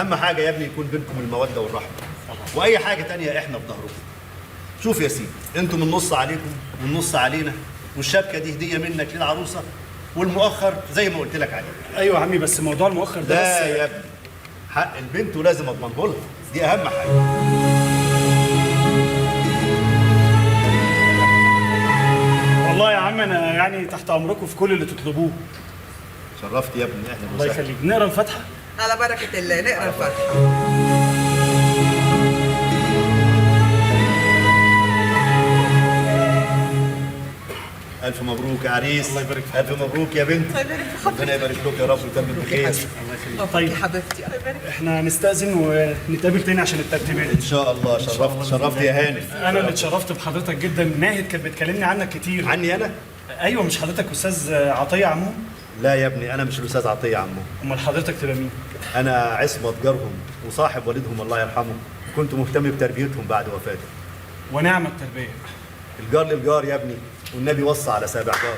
اهم حاجه يا ابني يكون بينكم الموده والرحمه، واي حاجه تانية احنا في ظهركم. شوف يا سيدي، انتم النص عليكم والنص علينا، والشبكه دي هديه منك للعروسه، والمؤخر زي ما قلت لك عليه. ايوه يا عمي، بس موضوع المؤخر ده لا بس يا ابني، حق البنت ولازم اضمنه لها، دي اهم حاجه. والله يا عم انا يعني تحت امركم في كل اللي تطلبوه. شرفت يا ابني، اهلا الله وسهلا. يخليك. نقرا الفاتحه. على بركة الله نقرا الفاتحة. الف مبروك يا عريس. الله يبارك فيك. الف مبروك يا بنت. الله يبارك في حضرتك. ربنا يبارك لك يا رب ويتمم بخير. الله يخليك. طيب يا حبيبتي الله يبارك. احنا هنستأذن ونتقابل تاني عشان الترتيبات. ان شاء الله. شرفت يا هاني. انا اللي اتشرفت بحضرتك جدا. ناهد كانت بتكلمني عنك كتير. عني انا؟ ايوه، مش حضرتك استاذ عطيه عمو؟ لا يا ابني، انا مش الاستاذ عطيه عمو. امال حضرتك تبقى مين؟ انا عصمت جارهم وصاحب والدهم الله يرحمه، كنت مهتم بتربيتهم بعد وفاته. ونعم التربيه. الجار للجار يا ابني، والنبي وصى على سابع جار.